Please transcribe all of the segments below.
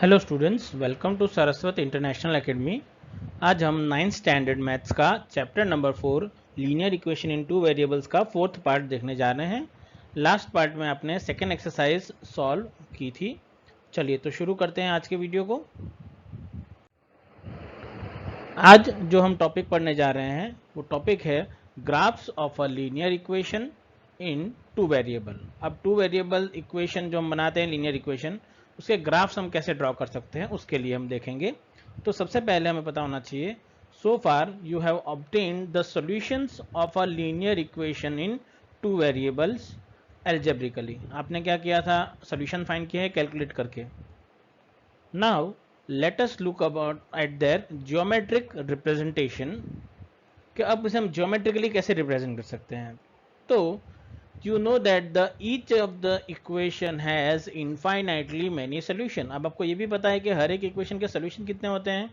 Hello students, welcome to Saraswati international academy. आज हम 9th standard maths का chapter number 4 linear equation in two variables का 4th part देखने जा रहे हैं। लास्ट पार्ट में आपने सेकेंड एक्सरसाइज सॉल्व की थी। चलिए तो शुरू करते हैं आज के वीडियो को। आज जो हम टॉपिक पढ़ने जा रहे हैं वो टॉपिक है graphs of a linear equation in two variable. अब टू वेरिएबल इक्वेशन जो हम बनाते हैं लीनियर इक्वेशन, उसके ग्राफ्स हम कैसे ड्रॉ कर सकते हैं उसके लिए हम देखेंगे। तो सबसे पहले हमें पता होना चाहिए, so far you have obtained the solutions of a linear equation in two variables algebraically. आपने क्या किया था, सॉल्यूशन फाइंड किया है कैलकुलेट करके। Now let us look about at their geometric representation कि अब इसे हम geometrically कैसे represent कर सकते हैं। तो you know that the each of the equation has infinitely many solution। अब आपको ये भी पता है कि हर एक इक्वेशन के सोल्यूशन कितने होते हैं,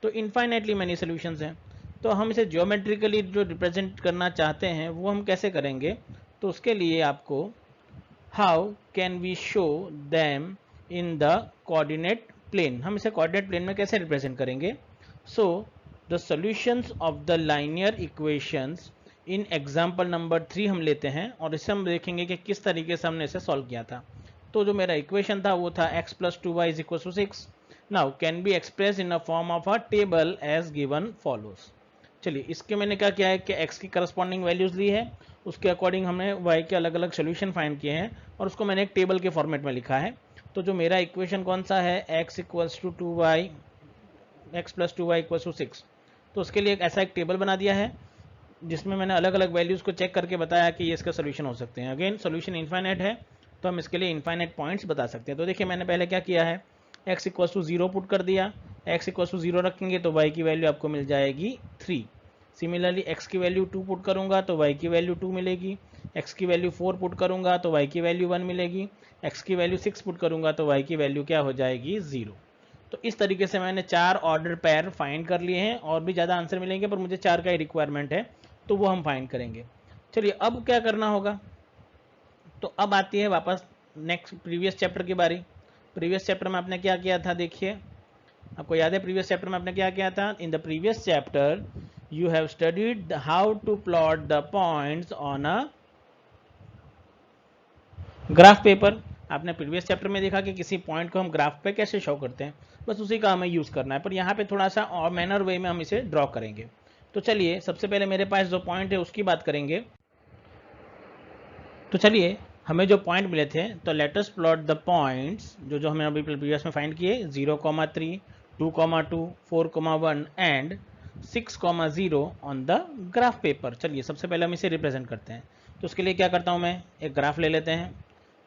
तो infinitely many solutions हैं। तो हम इसे geometrically जो रिप्रेजेंट करना चाहते हैं वो हम कैसे करेंगे, तो उसके लिए आपको how can we show them in the coordinate plane, हम इसे कोऑर्डिनेट प्लेन में कैसे रिप्रेजेंट करेंगे। So the solutions of the linear equations in example number 3 हम लेते हैं और इससे हम देखेंगे कि किस तरीके से हमने इसे सॉल्व किया था। तो जो मेरा इक्वेशन था वो था x + 2y = 6। Now can be express in a form of a table as given follows. चलिए इसके मैंने क्या किया है कि x की करस्पॉन्डिंग वैल्यूज ली है, उसके अकॉर्डिंग हमने y के अलग अलग सोल्यूशन फाइंड किए हैं और उसको मैंने एक टेबल के फॉर्मेट में लिखा है। तो जो मेरा इक्वेशन कौन सा है, x + 2y = 6, तो उसके लिए ऐसा एक टेबल बना दिया है जिसमें मैंने अलग अलग वैल्यूज़ को चेक करके बताया कि ये इसका सोल्यूशन हो सकते हैं। अगेन सोल्यूशन इनफाइनाइट है तो हम इसके लिए इनफाइनाइट पॉइंट्स बता सकते हैं। तो देखिए मैंने पहले क्या किया है, x = 0 पुट कर दिया। x = 0 रखेंगे तो y की वैल्यू आपको मिल जाएगी 3। सिमिलरली x की वैल्यू 2 पुट करूंगा तो y की वैल्यू 2 मिलेगी। x की वैल्यू 4 पुट करूंगा तो y की वैल्यू 1 मिलेगी। x की वैल्यू 6 पुट करूंगा तो y की वैल्यू क्या हो जाएगी, 0। तो इस तरीके से मैंने 4 ऑर्डर पेयर फाइंड कर लिए हैं। और भी ज़्यादा आंसर मिलेंगे पर मुझे 4 का ही रिक्वायरमेंट है तो वो हम फाइंड करेंगे। चलिए अब क्या करना होगा, तो अब आती है वापस नेक्स्ट प्रीवियस चैप्टर की बारी। प्रीवियस चैप्टर में आपने क्या किया था, देखिए आपको याद है प्रीवियस चैप्टर में आपने क्या किया था। In the previous chapter you have studied how to plot the points on a graph paper. आपने प्रीवियस चैप्टर में देखा कि किसी पॉइंट को हम ग्राफ पे कैसे शो करते हैं, बस उसी का हमें यूज़ करना है। पर यहाँ पे थोड़ा सा और मैनर वे में हम इसे ड्रॉ करेंगे। तो चलिए सबसे पहले मेरे पास जो पॉइंट है उसकी बात करेंगे। तो चलिए हमें जो पॉइंट मिले थे, तो let us plot the points जो हमें अभी प्रीवियस में फाइंड किए, 0,3, 2,2, 4,1 and 6,0 on the graph paper. चलिए सबसे पहले हम इसे रिप्रेजेंट करते हैं। तो उसके लिए क्या करता हूँ, मैं एक ग्राफ ले लेते हैं।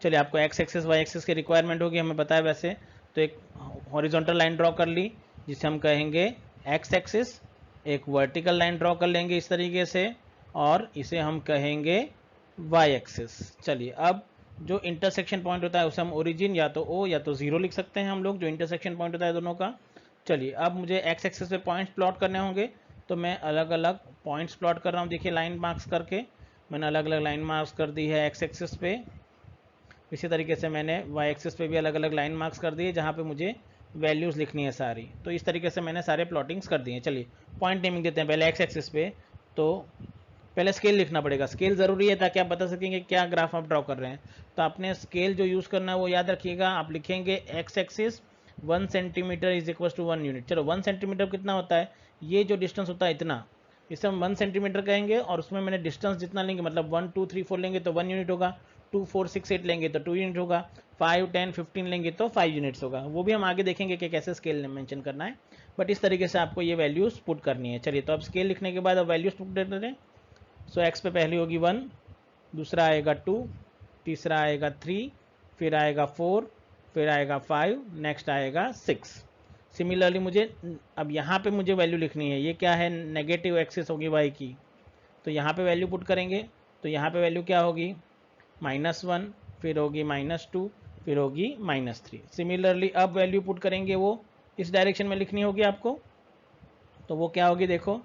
चलिए आपको x एक्सिस y एक्सिस की रिक्वायरमेंट होगी, हमें पता है वैसे। तो एक हॉरिजॉन्टल लाइन ड्रॉ कर ली जिसे हम कहेंगे x एक्सिस, एक वर्टिकल लाइन ड्रॉ कर लेंगे इस तरीके से और इसे हम कहेंगे y एक्सिस। चलिए अब जो इंटरसेक्शन पॉइंट होता है उसे हम ओरिजिन या तो o या तो 0 लिख सकते हैं हम लोग, जो इंटरसेक्शन पॉइंट होता है दोनों का। चलिए अब मुझे x एक्सिस पे पॉइंट्स प्लॉट करने होंगे, तो मैं अलग अलग पॉइंट्स प्लॉट कर रहा हूँ। देखिए लाइन मार्क्स करके मैंने अलग अलग लाइन मार्क्स कर दी है x एक्सिस पे। इसी तरीके से मैंने y एक्सिस पे भी अलग अलग लाइन मार्क्स कर दिए जहाँ पे मुझे वैल्यूज़ लिखनी है सारी। तो इस तरीके से मैंने सारे प्लॉटिंग्स कर दिए हैं। चलिए पॉइंट नेमिंग देते हैं पहले x एक्सिस पे। तो पहले स्केल लिखना पड़ेगा, स्केल ज़रूरी है ताकि आप बता सकेंगे क्या ग्राफ आप ड्रॉ कर रहे हैं। तो आपने स्केल जो यूज़ करना है वो याद रखिएगा, आप लिखेंगे x एक्सिस 1 सेंटीमीटर = 1 यूनिट। चलो 1 सेंटीमीटर कितना होता है, ये जो डिस्टेंस होता है इतना, इसे हम 1 सेंटीमीटर कहेंगे। और उसमें मैंने डिस्टेंस जितना लेंगे, मतलब 1 2 3 4 लेंगे तो 1 यूनिट होगा, 2 4 6 8 लेंगे तो 2 यूनिट होगा, 5 10 15 लेंगे तो 5 यूनिट्स होगा। वो भी हम आगे देखेंगे कि कैसे स्केल मेंशन करना है, बट इस तरीके से आपको ये वैल्यूज़ पुट करनी है। चलिए तो अब स्केल लिखने के बाद अब वैल्यूज़ पुट देते हैं। सो एक्स पे पहली होगी 1, दूसरा आएगा 2, तीसरा आएगा 3, फिर आएगा 4, फिर आएगा 5, नेक्स्ट आएगा 6। सिमिलरली मुझे अब यहाँ पे मुझे वैल्यू लिखनी है, ये क्या है, नेगेटिव एक्सिस होगी y की। तो यहाँ पे वैल्यू पुट करेंगे, तो यहाँ पे वैल्यू क्या होगी, -1, फिर होगी -2, फिर होगी -3। सिमिलरली अब वैल्यू पुट करेंगे वो इस डायरेक्शन में लिखनी होगी आपको। तो वो क्या होगी, देखो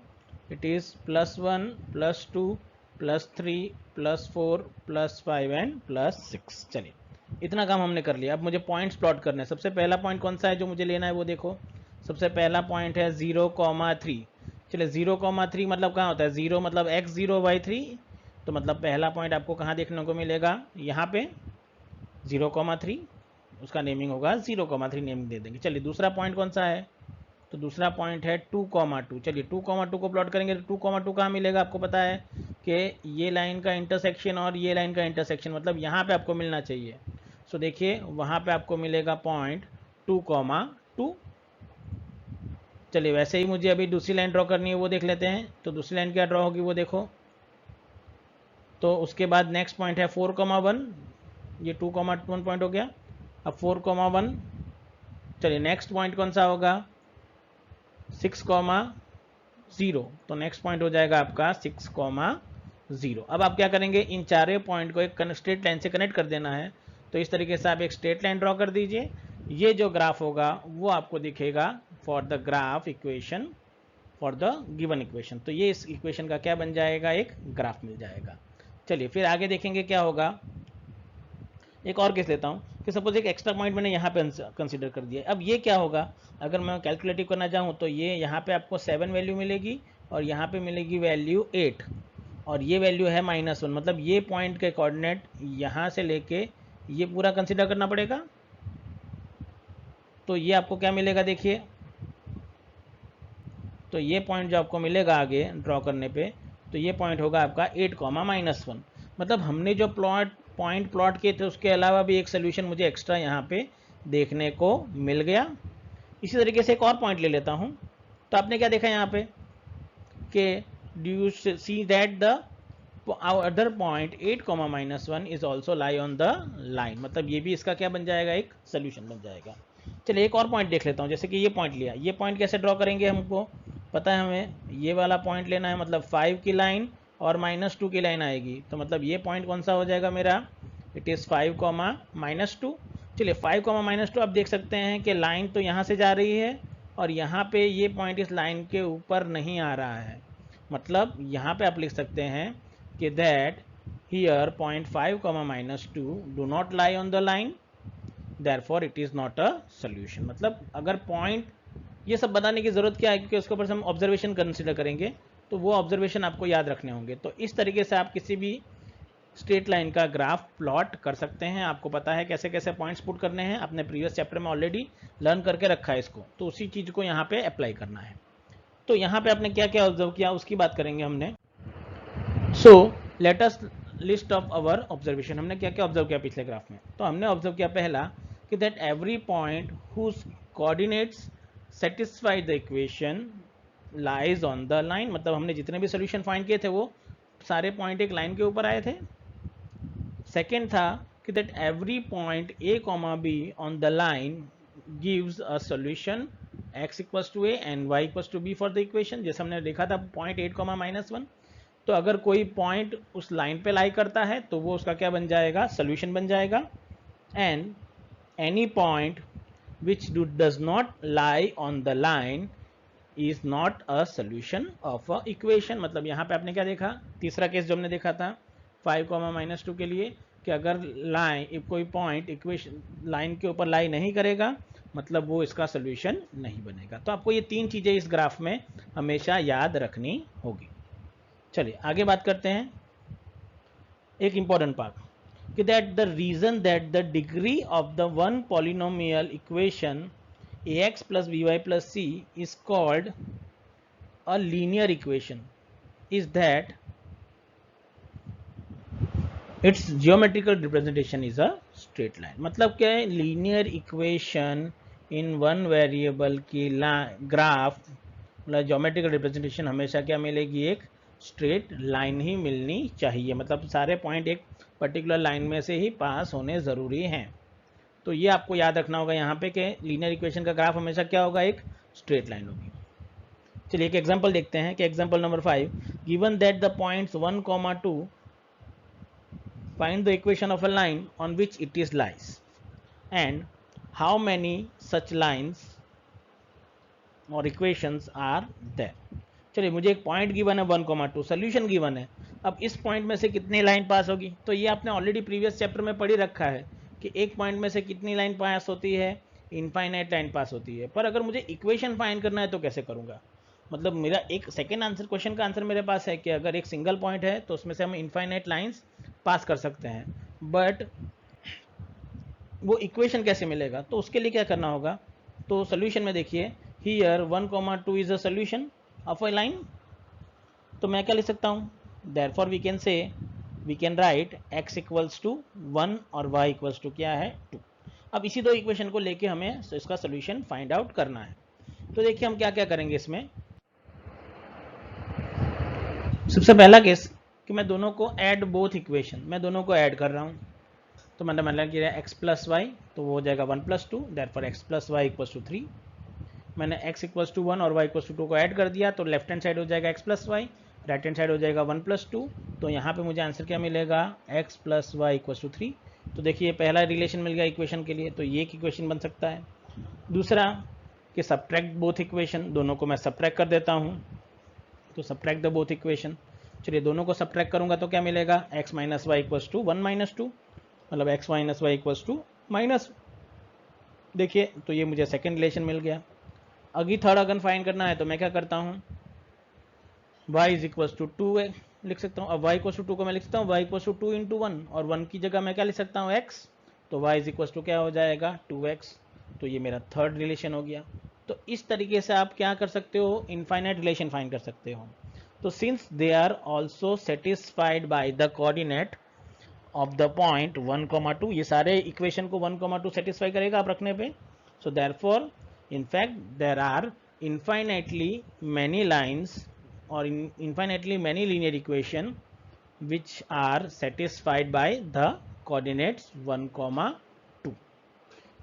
इट इज़ +1 +2 +3 +4 +5 एंड +6। चलिए इतना काम हमने कर लिया। अब मुझे पॉइंट्स प्लॉट करने हैं। सबसे पहला पॉइंट कौन सा है जो मुझे लेना है वो देखो। सबसे पहला पॉइंट है 0,3। चलिए 0,3 मतलब कहाँ होता है, 0 मतलब x0y3, तो मतलब पहला पॉइंट आपको कहाँ देखने को मिलेगा, यहाँ पे 0,3, उसका नेमिंग होगा 0,3 नेमिंग दे देंगे। चलिए दूसरा पॉइंट कौन सा है, तो दूसरा पॉइंट है 2,2। चलिए 2,2 को प्लॉट करेंगे तो 2,2 कहाँ मिलेगा, आपको पता है कि ये लाइन का इंटरसेक्शन और ये लाइन का इंटरसेक्शन, मतलब यहाँ पे आपको मिलना चाहिए। सो देखिए वहाँ पे आपको मिलेगा पॉइंट 2,2। चलिए वैसे ही मुझे अभी दूसरी लाइन ड्रॉ करनी है, वो देख लेते हैं। तो दूसरी लाइन क्या ड्रॉ होगी वो देखो। तो उसके बाद नेक्स्ट पॉइंट है 4,1, ये 2,1 पॉइंट हो गया। अब 4,1, चलिए नेक्स्ट पॉइंट कौन सा होगा, 6,0। तो नेक्स्ट पॉइंट हो जाएगा आपका 6,0। अब आप क्या करेंगे, इन चारों पॉइंट को एक स्ट्रेट लाइन से कनेक्ट कर देना है। तो इस तरीके से आप एक स्ट्रेट लाइन ड्रॉ कर दीजिए। ये जो ग्राफ होगा वो आपको दिखेगा for the graph equation for the given equation. तो ये इस इक्वेशन का क्या बन जाएगा, एक ग्राफ मिल जाएगा। चलिए फिर आगे देखेंगे क्या होगा। एक और केस लेता हूँ कि सपोज एक एक्स्ट्रा पॉइंट मैंने यहाँ पे कंसीडर कर दिया। अब ये क्या होगा, अगर मैं कैलकुलेटिव करना चाहूँ तो ये यहाँ पे आपको 7 वैल्यू मिलेगी और यहाँ पे मिलेगी वैल्यू 8 और ये वैल्यू है -1। मतलब ये पॉइंट के कोऑर्डिनेट यहाँ से लेके ये पूरा कंसीडर करना पड़ेगा। तो ये आपको क्या मिलेगा देखिए, तो ये पॉइंट जो आपको मिलेगा आगे ड्रॉ करने पे, तो ये पॉइंट होगा आपका 8,-1। मतलब हमने जो पॉइंट प्लॉट किए थे उसके अलावा भी एक सोल्यूशन मुझे एक्स्ट्रा यहाँ पे देखने को मिल गया। इसी तरीके से एक और पॉइंट ले लेता हूँ। तो आपने क्या देखा यहाँ पे कि do you see that the other point 8,-1 is also lie on the line. मतलब ये भी इसका क्या बन जाएगा, एक सोल्यूशन बन जाएगा। चलिए एक और पॉइंट देख लेता हूँ। जैसे कि ये पॉइंट लिया, ये पॉइंट कैसे ड्रॉ करेंगे, हमको पता है हमें ये वाला पॉइंट लेना है। मतलब 5 की लाइन और -2 की लाइन आएगी। तो मतलब ये पॉइंट कौन सा हो जाएगा मेरा, इट इज़ 5,-2। चलिए 5,-2 आप देख सकते हैं कि लाइन तो यहाँ से जा रही है और यहाँ पे ये पॉइंट इस लाइन के ऊपर नहीं आ रहा है। मतलब यहाँ पे आप लिख सकते हैं कि that here point 5,-2 do not lie on the line, therefore it is not a solution. मतलब अगर पॉइंट, ये सब बताने की ज़रूरत क्या है, क्योंकि उसके ऊपर से हम ऑब्जर्वेशन कंसिडर करेंगे तो वो ऑब्जर्वेशन आपको याद रखने होंगे। तो इस तरीके से आप किसी भी स्ट्रेट लाइन का ग्राफ प्लॉट कर सकते हैं। आपको पता है कैसे कैसे पॉइंट्स पुट करने हैं, अपने प्रीवियस चैप्टर में ऑलरेडी लर्न करके रखा है इसको। तो उसी चीज़ को यहाँ पे अप्लाई करना है। तो यहाँ पे आपने क्या क्या ऑब्जर्व किया उसकी बात करेंगे हमने। So let us list of our observation. हमने क्या क्या ऑब्जर्व किया पिछले ग्राफ में। तो हमने ऑब्जर्व किया पहला कि that every point whose coordinates satisfy the equation lies on the line. मतलब हमने जितने भी सोल्यूशन फाइंड किए थे वो सारे पॉइंट एक लाइन के ऊपर आए थे। सेकेंड था कि that every point a, b on the line gives a solution x equals to a and y equals to b for the equation. जैसे हमने देखा था पॉइंट 8, -1। तो अगर कोई पॉइंट उस लाइन पे लाई करता है तो वो उसका क्या बन जाएगा, सोल्यूशन बन जाएगा। And any point which does not lie on the line is not a solution of a equation. मतलब यहाँ पे आपने क्या देखा, तीसरा केस जो हमने देखा था 5,-2 के लिए, कि अगर लाइन कोई पॉइंट इक्वेशन लाइन के ऊपर लाई नहीं करेगा मतलब वो इसका सोल्यूशन नहीं बनेगा। तो आपको ये तीन चीज़ें इस ग्राफ में हमेशा याद रखनी होगी। चलिए आगे बात करते हैं। एक इंपॉर्टेंट पार्ट कि that the reason that the degree of the one polynomial equation ax plus by plus c is called a linear equation is that its geometrical representation is a straight line। मतलब क्या है, linear equation in one variable की graph मतलब geometrical representation हमेशा क्या मिलेगी, एक straight line ही मिलनी चाहिए। मतलब सारे पॉइंट एक पर्टिकुलर लाइन में से ही पास होने ज़रूरी हैं। तो ये आपको याद रखना होगा यहाँ पे कि लीनियर इक्वेशन का ग्राफ हमेशा क्या होगा, एक स्ट्रेट लाइन होगी। चलिए एक एग्जांपल देखते हैं कि example number 5, given that the points 1,2 find the equation of a line on which it is lies and how many such lines और इक्वेशंस आर देयर। चलिए मुझे एक पॉइंट गिवन है 1,2, सोल्यूशन गिवन है। अब इस पॉइंट में से कितनी लाइन पास होगी, तो ये आपने ऑलरेडी प्रीवियस चैप्टर में पढ़ ही रखा है कि एक पॉइंट में से कितनी लाइन पास होती है, इनफाइनाइट लाइन पास होती है। पर अगर मुझे इक्वेशन फाइंड करना है तो कैसे करूँगा, मतलब मेरा एक सेकेंड आंसर, क्वेश्चन का आंसर मेरे पास है कि अगर एक सिंगल पॉइंट है तो उसमें से हम इनफाइनाइट लाइंस पास कर सकते हैं, बट वो इक्वेशन कैसे मिलेगा, तो उसके लिए क्या करना होगा। तो सोल्यूशन में देखिए, here 1,2 is a solution of a line, तो मैं क्या लिख सकता हूँ, therefore we can say, we can write x equals to 1 और y इक्वल्स टू क्या है 2। अब इसी दो इक्वेशन को लेके हमें इसका सोल्यूशन फाइंड आउट करना है। तो देखिए हम क्या क्या करेंगे इसमें। सबसे पहला केस कि मैं दोनों को ऐड बोथ इक्वेशन, मैं दोनों को ऐड कर रहा हूँ, तो मैंने मतलब किया x प्लस वाई, तो वो हो जाएगा 1 + 2, therefore x plus y equals to 3। मैंने x इक्वल्स टू 1 और y इक्वल्स टू 2 को ऐड कर दिया, तो लेफ्ट हैंड साइड हो जाएगा x plus y, right hand side हो जाएगा 1 + 2। तो यहाँ पे मुझे आंसर क्या मिलेगा, x plus y equals to 3। तो देखिए पहला रिलेशन मिल गया इक्वेशन के लिए, तो ये एक इक्वेशन बन सकता है। दूसरा कि सब्ट्रैक्ट बोथ इक्वेशन, दोनों को मैं सब्ट्रैक्ट कर देता हूँ, तो सब्ट्रैक्ट द बोथ इक्वेशन। चलिए दोनों को सब्ट्रैक्ट करूँगा तो क्या मिलेगा, x minus y equals to 1 - 2, मतलब x minus y equals to minus. देखिए तो ये मुझे सेकेंड रिलेशन मिल गया। अभी थर्ड अगर फाइंड करना है तो मैं क्या करता हूँ, y इज इक्वल्स टू 2 लिख सकता हूँ। अब y इक्वल्स टू 2 को मैं लिख सकता हूँ y इक्वल्स टू 2 × 1, और 1 की जगह मैं क्या लिख सकता हूँ x, तो y इज इक्वल्स टू क्या हो जाएगा 2x। तो ये मेरा थर्ड रिलेशन हो गया। तो इस तरीके से आप क्या कर सकते हो, इनफाइनाइट रिलेशन फाइंड कर सकते हो। तो since they are also satisfied by the coordinate of the point 1,2, ये सारे इक्वेशन को 1,2 सेटिस्फाई करेगा आप रखने पे। So therefore in fact there are infinitely many lines or infinitely many linear equation which are satisfied by the coordinates 1, 2।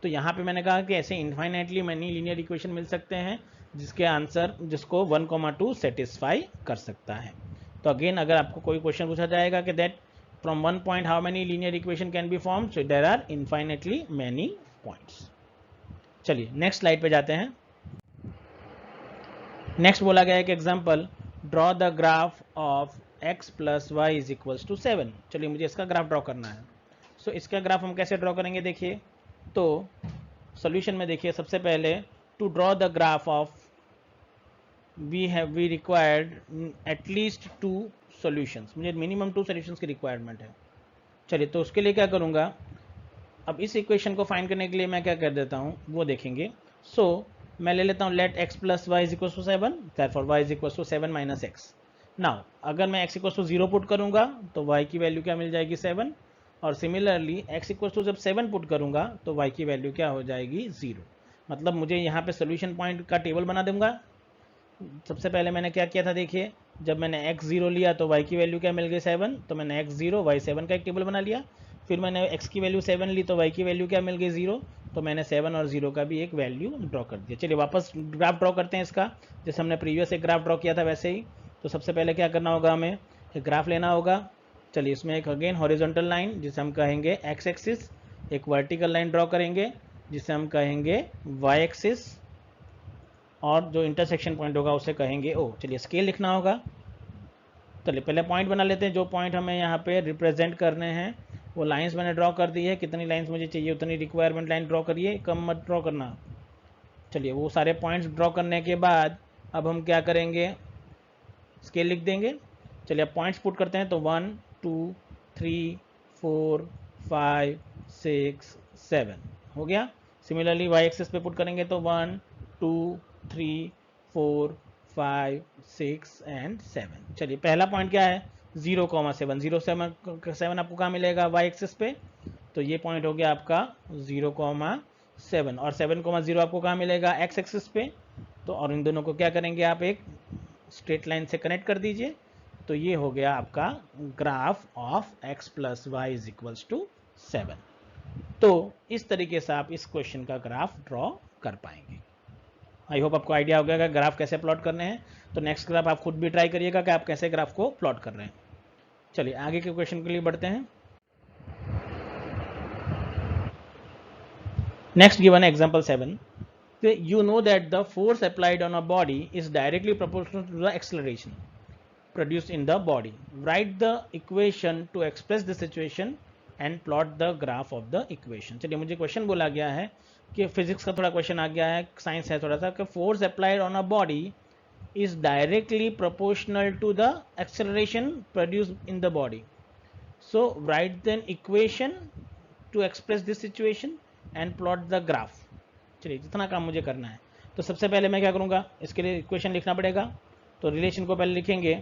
तो यहाँ पे मैंने कहा कि ऐसे इनफाइनाइटली मैनी लीनियर इक्वेशन मिल सकते हैं जिसके आंसर, जिसको 1, 2 सेटिस्फाई कर सकता है। तो अगेन अगर आपको कोई क्वेश्चन पूछा जाएगा कि that from one point how many linear equation can be formed, so there are infinitely many points. चलिए नेक्स्ट स्लाइड पे जाते हैं। नेक्स्ट बोला गया है कि example, draw the graph of x plus y is equals to 7। चलिए मुझे इसका ग्राफ ड्रॉ करना है। सो इसका ग्राफ हम कैसे ड्रॉ करेंगे, देखिए तो सॉल्यूशन में देखिए सबसे पहले to draw the graph of we required at least 2 solutions, मुझे मिनिमम 2 सॉल्यूशंस की रिक्वायरमेंट है। चलिए तो उसके लिए क्या करूँगा, अब इस इक्वेशन को फाइंड करने के लिए मैं क्या कर देता हूँ वो देखेंगे। सो मैं ले लेता हूँ let x plus y is equal to 7, therefore y is equal to 7 minus x. Now अगर मैं x इक्वल टू 0 पुट करूँगा तो y की वैल्यू क्या मिल जाएगी 7, और सिमिलरली x इक्वल टू जब 7 पुट करूँगा तो y की वैल्यू क्या हो जाएगी 0। मतलब मुझे यहाँ पे सोल्यूशन पॉइंट का टेबल बना दूंगा। सबसे पहले मैंने क्या किया था, देखिए जब मैंने x0 लिया तो y की वैल्यू क्या मिल गई 7, तो मैंने x0 y7 का एक टेबल बना लिया। फिर मैंने x की वैल्यू 7 ली तो y की वैल्यू क्या मिल गई 0, तो मैंने 7 और 0 का भी एक वैल्यू ड्रॉ कर दिया। चलिए वापस ग्राफ ड्रॉ करते हैं इसका, जैसे हमने प्रीवियस एक ग्राफ ड्रॉ किया था वैसे ही। तो सबसे पहले क्या करना होगा, हमें एक ग्राफ लेना होगा। चलिए इसमें एक अगेन हॉरिजॉन्टल लाइन जिसे हम कहेंगे x एक्सिस, एक वर्टिकल लाइन ड्रॉ करेंगे जिसे हम कहेंगे y एक्सिस, और जो इंटरसेक्शन पॉइंट होगा उसे कहेंगे ओ। चलिए स्केल लिखना होगा। चलिए पहले पॉइंट बना लेते हैं, जो पॉइंट हमें यहाँ पे रिप्रेजेंट करने हैं वो लाइंस मैंने ड्रॉ कर दी है। कितनी लाइंस मुझे चाहिए उतनी रिक्वायरमेंट लाइन ड्रॉ करिए, कम मत ड्रॉ करना। चलिए वो सारे पॉइंट्स ड्रॉ करने के बाद अब हम क्या करेंगे, स्केल लिख देंगे। चलिए अब पॉइंट्स पुट करते हैं, तो 1, 2, 3, 4, 5, 6, 7 हो गया। सिमिलरली वाई एक्सिस पे पुट करेंगे तो 1, 2, 3, 4, 5, 6 एंड 7। चलिए पहला पॉइंट क्या है 0,7, 0,7 आपको कहाँ मिलेगा वाई एक्सिस पे, तो ये पॉइंट हो गया आपका 0,7, और 7,0 आपको कहाँ मिलेगा एक्स एक्सिस पे। तो और इन दोनों को क्या करेंगे आप एक स्ट्रेट लाइन से कनेक्ट कर दीजिए। तो ये हो गया आपका graph of x plus y is equals to 7। तो इस तरीके से आप इस क्वेश्चन का ग्राफ ड्रॉ कर पाएंगे। आई होप आपको आइडिया हो गया कि ग्राफ कैसे प्लॉट करने हैं। तो नेक्स्ट ग्राफ आप खुद भी ट्राई करिएगा कि आप कैसे ग्राफ को प्लॉट कर रहे हैं। चलिए आगे के क्वेश्चन के लिए बढ़ते हैं। नेक्स्ट गिवन है example 7। You know that the force applied on a body is directly proportional to the acceleration produced in the body. Write the equation to express the situation and plot the graph of the equation. चलिए मुझे question बोला गया है कि physics का थोड़ा question आ गया है, साइंस है थोड़ा सा, कि force applied on a body is directly proportional to the acceleration produced in the body. So write then equation to express this situation and plot the graph. चलिए जितना काम मुझे करना है, तो सबसे पहले मैं क्या करूँगा, इसके लिए इक्वेशन लिखना पड़ेगा। तो रिलेशन को पहले लिखेंगे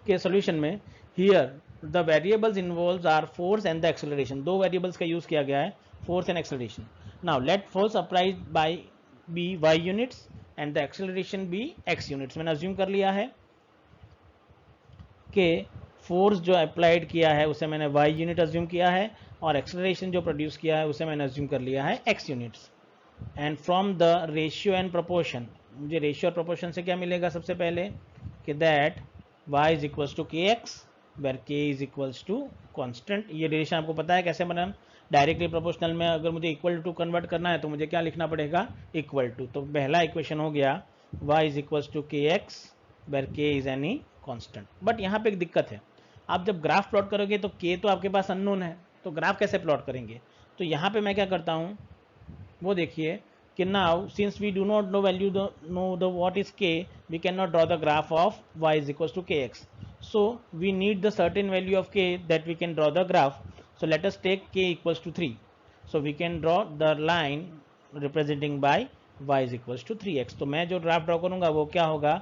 कि सॉल्यूशन में here the variables involves are force and the acceleration. दो वेरिएबल्स का यूज़ किया गया है, force and acceleration. Now let force applied by be y units and the acceleration be x units. मैंने अज्यूम कर लिया है कि फोर्स जो अप्लाइड किया है उसे मैंने वाई यूनिट अज्यूम किया है, और एक्सेलरेशन जो प्रोड्यूस किया है उसे मैंने अज्यूम कर लिया है x units. And from the ratio and proportion, मुझे रेशियो और प्रोपोर्शन से क्या मिलेगा, सबसे पहले कि that y is equals to k x where k is equals to constant. ये रिलेशन आपको पता है कैसे बना, डायरेक्टली प्रोपोर्शनल में अगर मुझे इक्वल टू कन्वर्ट करना है तो मुझे क्या लिखना पड़ेगा, इक्वल टू। तो पहला इक्वेशन हो गया y is equals to k x where k is any constant. But यहाँ पे एक दिक्कत है, आप जब ग्राफ प्लॉट करोगे तो k तो आपके पास अननोन है, तो ग्राफ कैसे प्लॉट करेंगे। तो यहाँ पे मैं क्या करता हूँ वो देखिए कि now since we do not know value know the what is k, we can not draw the graph of y is equals to k x. so we need the certain value of k that we can draw the graph. So let us take k equals to 3. So we can draw the line representing by y is equals to 3x. तो मैं जो graph draw करूंगा वो क्या होगा,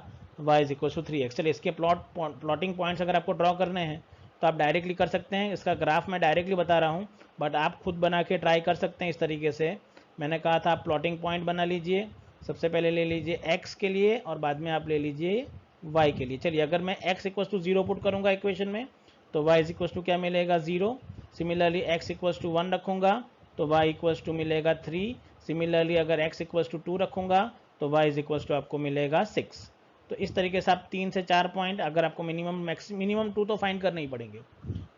y is equals to 3x। चलिए इसके plotting points अगर आपको ड्रॉ करने हैं तो आप डायरेक्टली कर सकते हैं। इसका ग्राफ मैं डायरेक्टली बता रहा हूँ, बट आप खुद बना के ट्राई कर सकते हैं इस तरीके से। मैंने कहा था आप प्लॉटिंग पॉइंट बना लीजिए, सबसे पहले ले लीजिए x के लिए और बाद में आप ले लीजिए y के लिए। चलिए अगर मैं x इक्वल्स टू 0 पुट करूंगा इक्वेशन में तो y इज इक्वल्स टू क्या मिलेगा, 0। सिमिलरली x इक्वल्स टू 1 रखूंगा तो y इक्वल्स टू मिलेगा 3। सिमिलरली अगर x इक्वल्स टू 2 रखूंगा तो y इज इक्वल्स टू आपको मिलेगा 6। तो इस तरीके से आप 3 से 4 पॉइंट, अगर आपको मिनिमम 2 तो फाइंड करने ही पड़ेंगे,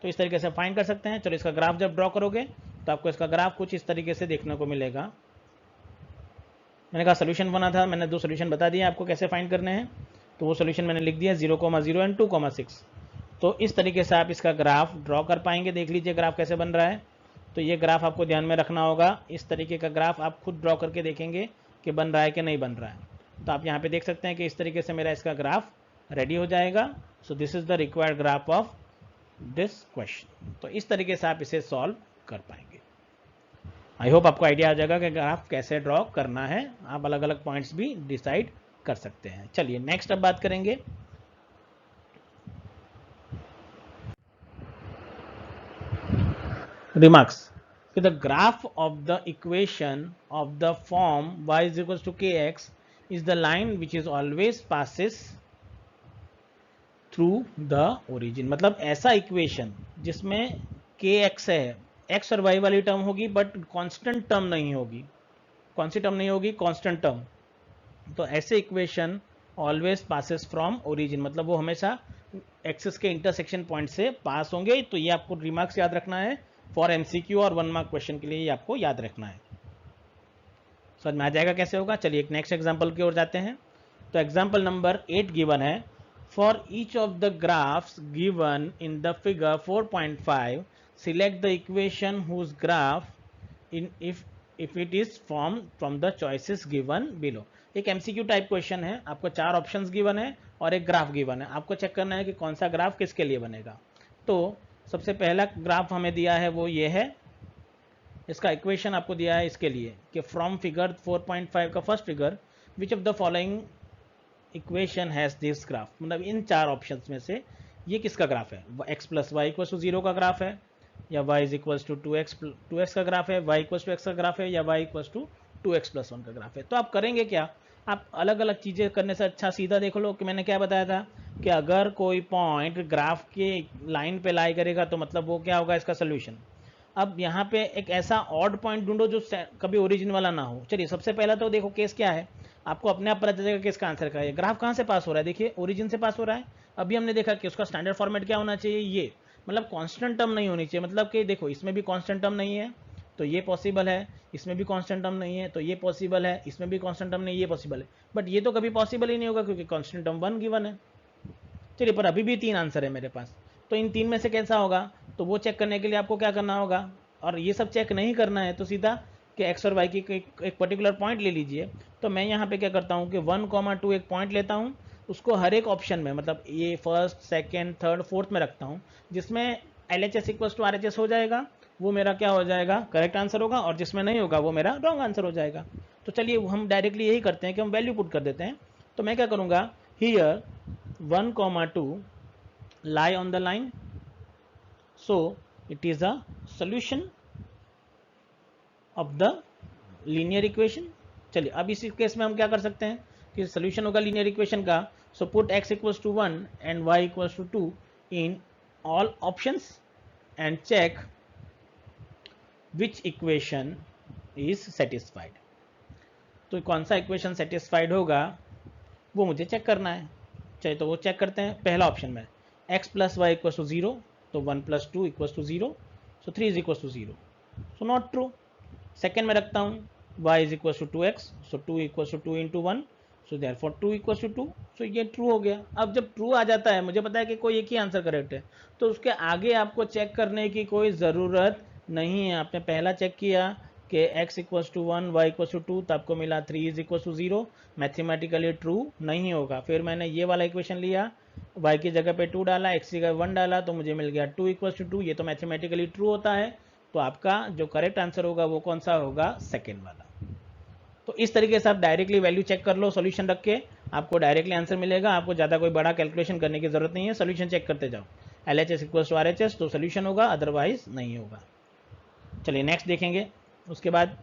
तो इस तरीके से फाइंड कर सकते हैं। चलो इसका ग्राफ जब ड्रॉ करोगे तो आपको इसका ग्राफ कुछ इस तरीके से देखने को मिलेगा। मैंने कहा सोल्यूशन बना था, मैंने दो सोल्यूशन बता दिए आपको कैसे फाइंड करने हैं, तो वो सोल्यूशन मैंने लिख दिया 0,0 एंड 2,6। तो इस तरीके से आप इसका ग्राफ ड्रॉ कर पाएंगे। देख लीजिए ग्राफ कैसे बन रहा है। तो ये ग्राफ आपको ध्यान में रखना होगा, इस तरीके का ग्राफ आप खुद ड्रॉ करके देखेंगे कि बन रहा है कि नहीं बन रहा है। तो आप यहाँ पे देख सकते हैं कि इस तरीके से मेरा इसका ग्राफ रेडी हो जाएगा। So this is the required graph of this question. तो इस तरीके से आप इसे सॉल्व कर पाएंगे। आई होप आपको आइडिया आ जाएगा कि ग्राफ कैसे ड्रॉ करना है। आप अलग अलग पॉइंट्स भी डिसाइड कर सकते हैं। चलिए नेक्स्ट अब बात करेंगे रिमार्क्स कि the graph of the equation of the form y is equals to k x is the line which is always passes through the origin. मतलब ऐसा इक्वेशन जिसमें के एक्स है, एक्स और वाई वाली टर्म होगी बट कांस्टेंट टर्म नहीं होगी। कौन सी टर्म नहीं होगी, कांस्टेंट टर्म। तो ऐसे equation always passes from origin, मतलब वो हमेशा एक्सिस के इंटरसेक्शन पॉइंट से पास होंगे। तो ये आपको रिमार्क्स याद रखना है फॉर एमसीक्यू और 1 मार्क क्वेश्चन के लिए, ये आपको याद रखना है। समझ में आ जाएगा कैसे होगा। चलिए एक नेक्स्ट एग्जांपल की ओर जाते हैं। तो एग्जांपल नंबर 8 गिवन है, for each of the graphs given in the figure 4.5 select the equation whose graph in if it is from the choices given below. एक एमसीक्यू टाइप क्वेश्चन है, आपको 4 options given है और एक graph given है। आपको check करना है कि कौन सा ग्राफ किसके लिए बनेगा। तो सबसे पहला ग्राफ हमें दिया है वो ये है, इसका इक्वेशन आपको दिया है इसके लिए कि फ्रॉम फिगर 4.5 का first figure which of the following equation has this graph. मतलब इन 4 ऑप्शंस में से ये किसका ग्राफ है, x plus y equals to 0 का ग्राफ है, या y is equals to 2x का ग्राफ है, y इक्वल्स टू x का ग्राफ है, या y equals to 2x plus 1 का ग्राफ है। तो आप करेंगे क्या, आप अलग अलग चीज़ें करने से अच्छा सीधा देख लो कि मैंने क्या बताया था कि अगर कोई पॉइंट ग्राफ के लाइन पे लाई करेगा तो मतलब वो क्या होगा, इसका सोल्यूशन। अब यहाँ पे एक ऐसा ऑड पॉइंट ढूंढो जो कभी ओरिजिन वाला ना हो। चलिए सबसे पहला तो देखो केस क्या है, आपको अपने आप पता चलेगा कि इसका आंसर क्या है। ग्राफ कहाँ से पास हो रहा है, देखिए ओरिजिन से पास हो रहा है। अभी हमने देखा कि उसका स्टैंडर्ड फॉर्मेट क्या होना चाहिए, ये मतलब कांस्टेंट टर्म नहीं होनी चाहिए। मतलब कि देखो इसमें भी कांस्टेंट टर्म नहीं है तो ये पॉसिबल है, इसमें भी कांस्टेंट टर्म नहीं है तो ये पॉसिबल है, इसमें भी कांस्टेंट टर्म नहीं है ये पॉसिबल है। बट ये तो कभी पॉसिबल ही नहीं होगा क्योंकि कांस्टेंट टर्म 1 गिवन है। चलिए पर अभी भी 3 आंसर है मेरे पास, तो इन 3 में से कैसा होगा, तो वो चेक करने के लिए आपको क्या करना होगा, और ये सब चेक नहीं करना है तो सीधा कि एक्स और वाई की एक पर्टिकुलर पॉइंट ले लीजिए। तो मैं यहाँ पे क्या करता हूँ कि 1, 2 एक पॉइंट लेता हूँ, उसको हर एक ऑप्शन में मतलब ये फर्स्ट, सेकेंड, थर्ड, फोर्थ में रखता हूँ, जिसमें LHS इक्वल्स टू RHS हो जाएगा वो मेरा क्या हो जाएगा, करेक्ट आंसर होगा, और जिसमें नहीं होगा वो मेरा रॉन्ग आंसर हो जाएगा। तो चलिए हम डायरेक्टली यही करते हैं कि हम वैल्यू पुट कर देते हैं। तो मैं क्या करूँगा, here 1, 2 lie on the line, so it is a solution of the linear equation. चलिए अब इस केस में हम क्या कर सकते हैं कि सोल्यूशन होगा लीनियर इक्वेशन का, so put x equals to 1 and y equals to 2 in all options and check which equation is satisfied. तो कौन सा इक्वेशन सेटिस्फाइड होगा वो मुझे चेक करना है। चलिए तो वो चेक करते हैं। पहला ऑप्शन में x plus y equals to 0, तो 1 plus 2 equals to 0, so 3 is equals to 0, so not true. Second में रखता हूँ y is equal to 2x, so 2 equals to 2 into 1, so therefore 2 equals to 2, so ये true हो गया। अब जब true आ जाता है, मुझे पता है कि कोई एक ही आंसर करेक्ट है, तो उसके आगे आपको चेक करने की कोई ज़रूरत नहीं है। आपने पहला चेक किया कि x equals to 1, y equals to 2, तो आपको मिला 3 is equals to 0, mathematically true नहीं होगा। फिर मैंने ये वाला इक्वेशन लिया, y की जगह पे 2 डाला, x की जगह 1 डाला, तो मुझे मिल गया 2 इक्वल्स टू 2, ये तो मैथमेटिकली ट्रू होता है। तो आपका जो करेक्ट आंसर होगा वो कौन सा होगा, सेकेंड वाला। तो इस तरीके से आप डायरेक्टली वैल्यू चेक कर लो, सॉल्यूशन रख के आपको डायरेक्टली आंसर मिलेगा। आपको ज़्यादा कोई बड़ा कैलकुलेशन करने की जरूरत नहीं है, सॉल्यूशन चेक करते जाओ। LHS इक्वल्स टू RHS तो सॉल्यूशन होगा, अदरवाइज नहीं होगा। चलिए नेक्स्ट देखेंगे। उसके बाद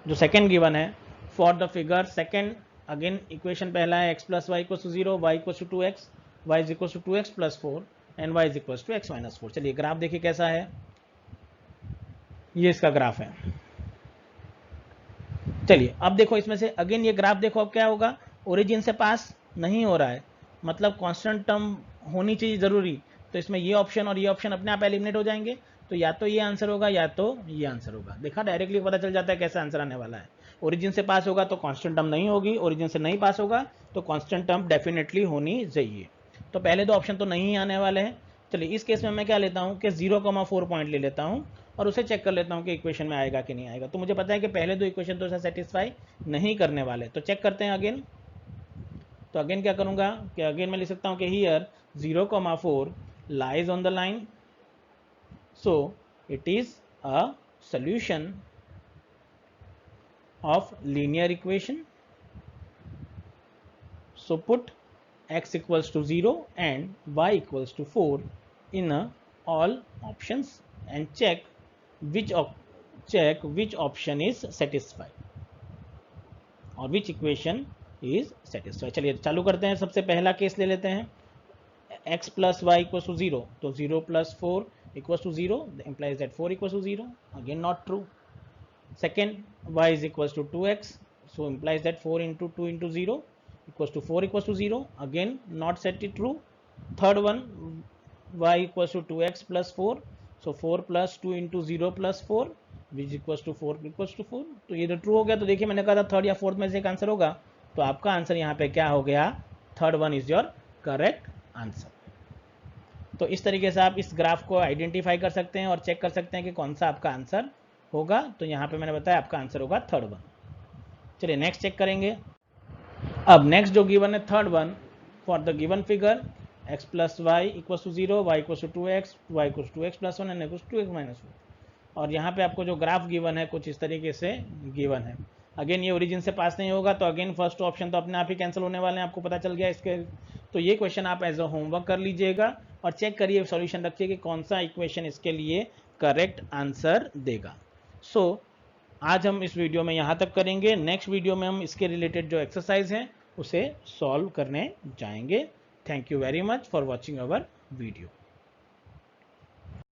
जो सेकेंड गिवन है, for the figure second, again equation पहला है x plus y equals to 0, y equals to 2x, y is equals to 2x plus 4 and y is equals to x minus 4। चलिए graph देखिए कैसा है, ये इसका graph है। चलिए अब देखो इसमें से अगेन ये ग्राफ देखो अब क्या होगा, ओरिजिन से पास नहीं हो रहा है, मतलब कांस्टेंट टर्म होनी चाहिए जरूरी। तो इसमें ये ऑप्शन और ये ऑप्शन अपने आप एलिमिनेट हो जाएंगे, तो या तो ये आंसर होगा या तो ये आंसर होगा। देखा डायरेक्टली पता चल जाता है कैसा आंसर आने वाला है। ओरिजिन से पास होगा तो कांस्टेंट टर्म नहीं होगी, ओरिजिन से नहीं पास होगा तो कांस्टेंट टर्म डेफिनेटली होनी चाहिए। तो पहले दो ऑप्शन तो नहीं आने वाले हैं। चलिए इस केस में मैं क्या लेता हूँ कि 0,4 पॉइंट ले लेता हूँ और उसे चेक कर लेता हूँ कि इक्वेशन में आएगा कि नहीं आएगा। तो मुझे पता है कि पहले दो इक्वेशन तो सेटिस्फाई नहीं करने वाले, तो चेक करते हैं अगेन। तो अगेन क्या करूँगा कि अगेन मैं लिख सकता हूँ कि here 0,4 lies on the line, so it is a solution of linear equation. So put x equals to 0 and y equals to 4 in all options and check which option is satisfied or which equation is satisfied. चलिए चालू करते हैं। सबसे पहला case ले लेते हैं, x plus y equals to 0, तो 0 plus 4 equals to 0 implies that 4 equals to 0, again not true. Second, y is equals to 2x, so implies that 4 into 2 into 0 equals to 4 equals to 0, again not set it true. Third one, y equals to 2x plus 4, so 4 plus 2 into 0 plus 4 which equals to 4 equals to 4, तो ये तो true हो गया। तो देखिए मैंने कहा था थर्ड या फोर्थ में से एक आंसर होगा, तो आपका आंसर यहाँ पे क्या हो गया, third one is your correct answer. तो इस तरीके से आप इस ग्राफ को आइडेंटिफाई कर सकते हैं और चेक कर सकते हैं कि कौन सा आपका आंसर होगा। तो यहाँ पे मैंने बताया आपका आंसर होगा थर्ड वन। चलिए नेक्स्ट चेक करेंगे। अब नेक्स्ट जो गिवन है third one, for the given figure x plus y equals to 0, y equals to 2x, y equals to 2x plus 1 and equals to 2x minus 1। और यहाँ पे आपको जो ग्राफ गिवन है कुछ इस तरीके से गिवन है। अगेन ये ओरिजिन से पास नहीं होगा, तो अगेन फर्स्ट ऑप्शन तो अपने आप ही कैंसिल होने वाले हैं, आपको पता चल गया इसके। तो ये क्वेश्चन आप एज अ होमवर्क कर लीजिएगा और चेक करिए, सॉल्यूशन रखिए कि कौन सा इक्वेशन इसके लिए करेक्ट आंसर देगा। सो आज हम इस वीडियो में यहाँ तक करेंगे। नेक्स्ट वीडियो में हम इसके रिलेटेड जो एक्सरसाइज हैं उसे सॉल्व करने जाएंगे। Thank you very much for watching our video.